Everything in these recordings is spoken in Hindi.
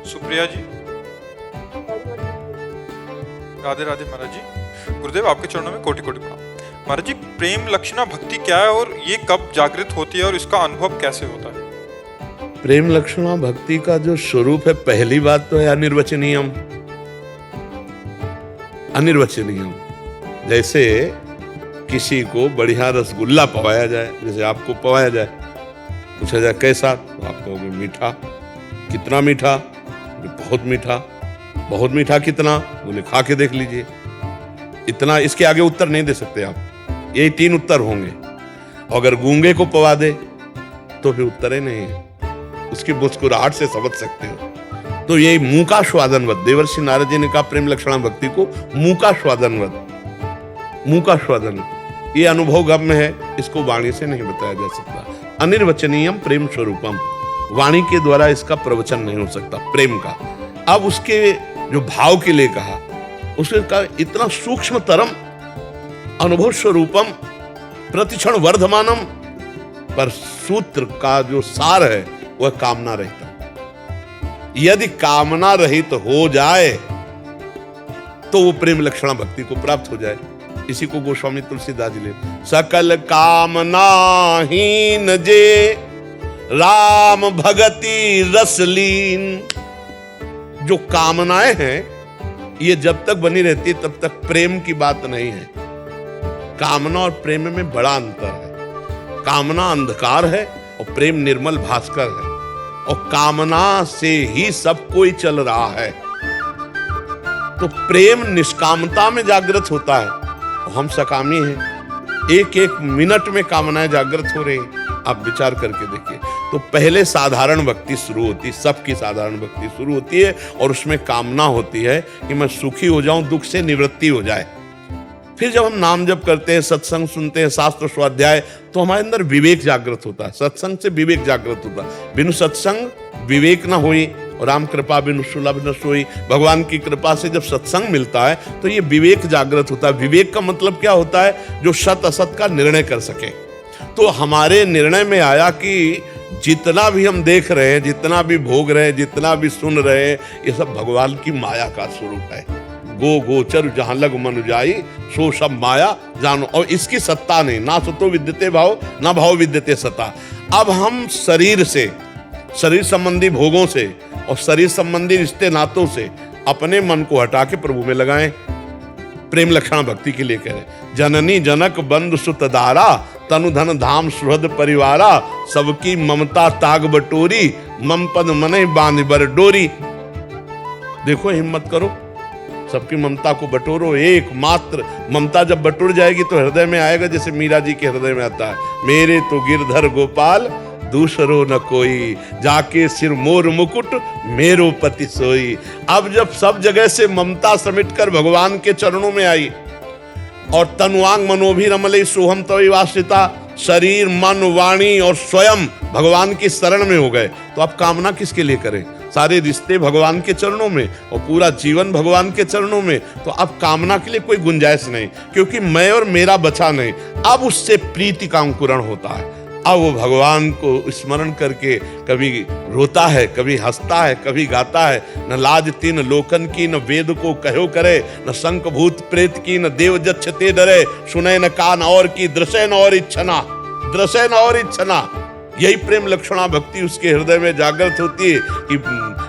सुप्रिया जी, राधे राधे महाराज जी। गुरुदेव आपके चरणों में कोटि कोटि प्रणाम। महाराज जी, प्रेम लक्षणा भक्ति क्या है और ये कब जागृत होती है और इसका अनुभव कैसे होता है? प्रेम लक्षणा भक्ति का जो स्वरूप है, पहली बात तो है अनिर्वचनीयम। अनिर्वचनीयम जैसे किसी को बढ़िया रसगुल्ला पवाया जाए, जैसे आपको पवाया जाए, पूछा जाए कैसा, तो आप कहोगे मीठा। कितना मीठा? बहुत मीठा। बहुत मीठा कितना? बोले खा के देख लीजिए। इतना, इसके आगे उत्तर नहीं दे सकते आप। यही 3 उत्तर होंगे। अगर गूंगे को पवा दे तो फिर उत्तर ही नहीं है, उसकी मुस्कुराहट से समझ सकते हो। तो ये मुंह का स्वादनवत, देवर्षि नारद जी ने कहा प्रेम लक्षणा भक्ति को मुंह का स्वादनवत। मुंह का स्वादन ये अनुभव गम्य है, इसको वाणी से नहीं बताया जा सकता। अनिर्वचनीयम प्रेम स्वरूपम, वाणी के द्वारा इसका प्रवचन नहीं हो सकता प्रेम का। अब उसके जो भाव के लिए कहा, उसका इतना सूक्ष्म तरम अनुभव स्वरूपम प्रतिक्षण वर्धमानम, पर सूत्र का जो सार है वह कामना रहित। यदि कामना रहित हो जाए तो वो प्रेम लक्षणा भक्ति को प्राप्त हो जाए। इसी को गोस्वामी तुलसीदास जी ले, सकल कामनाहीन जे राम भगति रसलीन। जो कामनाएं हैं ये जब तक बनी रहती है तब तक प्रेम की बात नहीं है। कामना और प्रेम में बड़ा अंतर है। कामना अंधकार है और प्रेम निर्मल भास्कर है, और कामना से ही सब कोई चल रहा है। तो प्रेम निष्कामता में जागृत होता है, और हम सकामी हैं। एक एक मिनट में कामनाएं जागृत हो रही हैं, आप विचार करके देखिए। तो पहले साधारण भक्ति शुरू होती है, सबकी साधारण भक्ति शुरू होती है, और उसमें कामना होती है कि मैं सुखी हो जाऊं, दुख से निवृत्ति हो जाए। फिर जब हम नाम जप करते हैं, सत्संग सुनते हैं, शास्त्र स्वाध्याय, तो हमारे अंदर विवेक जागृत होता है। सत्संग से विवेक जागृत होता है। बिनु सत्संग विवेक ना होई, और राम कृपा बिनु सुलभ न सोई। भगवान की कृपा से जब सत्संग मिलता है तो ये विवेक जागृत होता है। विवेक का मतलब क्या होता है? जो सत असत का निर्णय कर सके। तो हमारे निर्णय में आया कि जितना भी हम देख रहे हैं, जितना भी भोग रहे हैं, जितना भी सुन रहे हैं, ये सब भगवान की माया का स्वरूप है। गो गोचर जहां लग मन जाई, सो सब माया जानो। और इसकी सत्ता नहीं, ना सतो विद्यते भाव, ना भाव विद्यते सत्ता। अब हम शरीर से, शरीर संबंधी भोगों से और शरीर संबंधी रिश्ते नातों से अपने मन को हटा के प्रभु में लगाएं। प्रेम लक्षणा भक्ति के लिए कह रहे, जननी जनक बंधु सुत दारा, तनु धन धाम सुहृद परिवारा, सबकी ममता ताग बटोरी, मम पद मने बांध बर डोरी। देखो, हिम्मत करो, सबकी ममता को बटोरो। एकमात्र ममता जब बटोर जाएगी तो हृदय में आएगा, जैसे मीरा जी के हृदय में आता है, मेरे तो गिरधर गोपाल दूसरो न कोई, जाके सिर मोर मुकुट मेरो पति सोई। अब जब सब जगह से ममता समेटकर भगवान के चरणों में आई, और तनुआंग मनोभी रमले सोहम तवि वासिता, शरीर मन वाणी और स्वयं भगवान की शरण में हो गए, तो अब कामना किसके लिए करें? सारे रिश्ते भगवान के चरणों में और पूरा जीवन भगवान के चरणों में, तो अब कामना के लिए कोई गुंजाइश नहीं, क्योंकि मैं और मेरा बचा नहीं। अब उससे प्रीति का अंकुरण होता है। अब वो भगवान को स्मरण करके कभी रोता है, कभी हंसता है, कभी गाता है। न लाज तीन लोकन की, न वेद को कहो करे, न शंख भूत प्रेत की, न देव जच्छ ते डरे, सुने न कान और की, दृश्य न और इच्छना, दृश्य न और इच्छना। यही प्रेम लक्षणा भक्ति उसके हृदय में जागृत होती है कि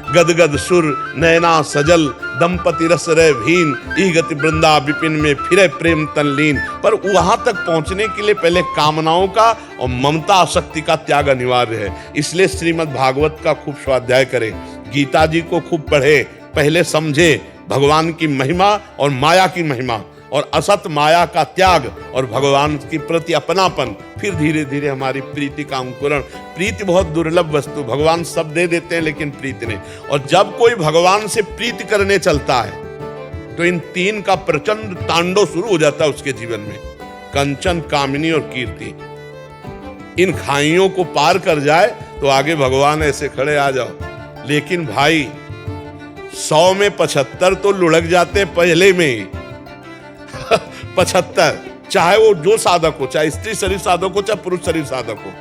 गदगद सुर नैना सजल, दंपति रस रह भीन, ई गति वृंदा विपिन में फिरे प्रेम तनलीन। पर वहां तक पहुंचने के लिए पहले कामनाओं का और ममता आसक्ति का त्याग अनिवार्य है। इसलिए श्रीमद् भागवत का खूब स्वाध्याय करें, गीता जी को खूब पढ़े, पहले समझे भगवान की महिमा और माया की महिमा, और असत माया का त्याग और भगवान के प्रति अपनापन। फिर धीरे धीरे हमारी प्रीति का अंकुरण। प्रीति बहुत दुर्लभ वस्तु, भगवान सब दे देते हैं लेकिन प्रीति नहीं। और जब कोई भगवान से प्रीति करने चलता है तो इन 3 का प्रचंड तांडव शुरू हो जाता है उसके जीवन में, कंचन, कामिनी और कीर्ति। इन खाइयों को पार कर जाए तो आगे भगवान ऐसे खड़े आ जाओ। लेकिन भाई 100 में 75 तो लुढ़क जाते पहले में ही। 75, चाहे वो जो साधक हो, चाहे स्त्री शरीर साधक हो, चाहे पुरुष शरीर साधक हो,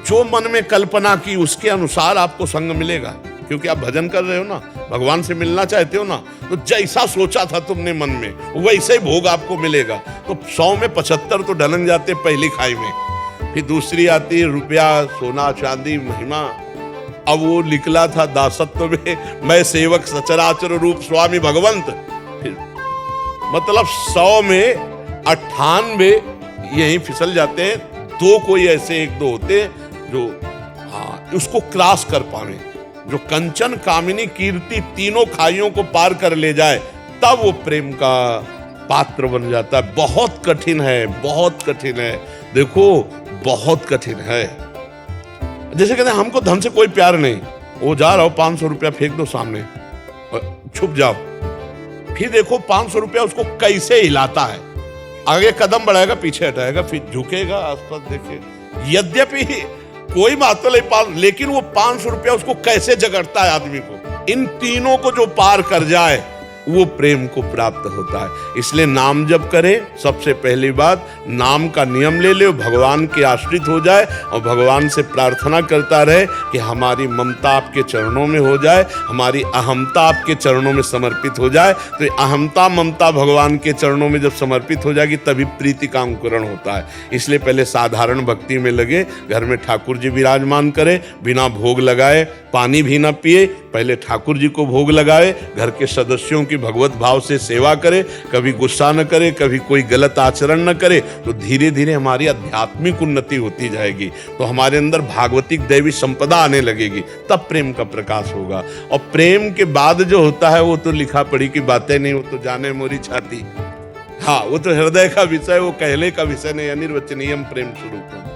जो मन में कल्पना की उसके अनुसार आपको संग मिलेगा। क्योंकि आप भजन कर रहे हो ना, भगवान से मिलना चाहते हो ना, तो जैसा सोचा था तुमने मन में वैसे ही भोग आपको मिलेगा। तो 100 में 75 तो ढलन जाते पहली खाई में, फिर दूसरी आती है रुपया, सोना, चांदी, महिमा। अब वो निकला था दासत्व में, मैं सेवक सचराचर रूप स्वामी भगवंत। फिर मतलब 100 में 98 यहीं फिसल जाते हैं। 2 कोई ऐसे 1-2 होते हैं जो उसको क्रॉस कर पावे, जो कंचन, कामिनी, कीर्ति तीनों खाइयों को पार कर ले जाए, तब वो प्रेम का पात्र बन जाता है। बहुत कठिन है, बहुत कठिन है, देखो बहुत कठिन है। जैसे कहते हैं हमको धन से कोई प्यार नहीं, वो जा रहा हो 500 रुपया फेंक दो सामने और छुप जाओ, फिर देखो 500 रुपया उसको कैसे हिलाता है, आगे कदम बढ़ाएगा, पीछे हटाएगा, फिर झुकेगा, आसपास देखे। यद्यपि कोई बात नहीं पार, लेकिन वो 500 रुपया उसको कैसे जगड़ता है आदमी को। इन तीनों को जो पार कर जाए वो प्रेम को प्राप्त होता है। इसलिए नाम जप करे, सबसे पहली बात नाम का नियम ले ले, भगवान के आश्रित हो जाए और भगवान से प्रार्थना करता रहे कि हमारी ममता आपके चरणों में हो जाए, हमारी अहमता आपके चरणों में समर्पित हो जाए। तो अहमता ममता भगवान के चरणों में जब समर्पित हो जाएगी तभी प्रीति का अंकुरण होता है। इसलिए पहले साधारण भक्ति में लगे, घर में ठाकुर जी विराजमान करे, बिना भोग लगाए पानी भी ना पिए, पहले ठाकुर जी को भोग लगाए, घर के सदस्यों की भगवत भाव से सेवा करे, कभी गुस्सा न करे, कभी कोई गलत आचरण न करे, तो धीरे धीरे हमारी आध्यात्मिक उन्नति होती जाएगी। तो हमारे अंदर भागवतिक दैवी संपदा आने लगेगी, तब प्रेम का प्रकाश होगा। और प्रेम के बाद जो होता है वो तो लिखा पढ़ी की बातें नहीं, वो तो जाने मोरी छाती, हाँ वो तो हृदय का विषय, वो कहले का विषय नहीं। अनिर्वचनीयम प्रेम स्वरूप।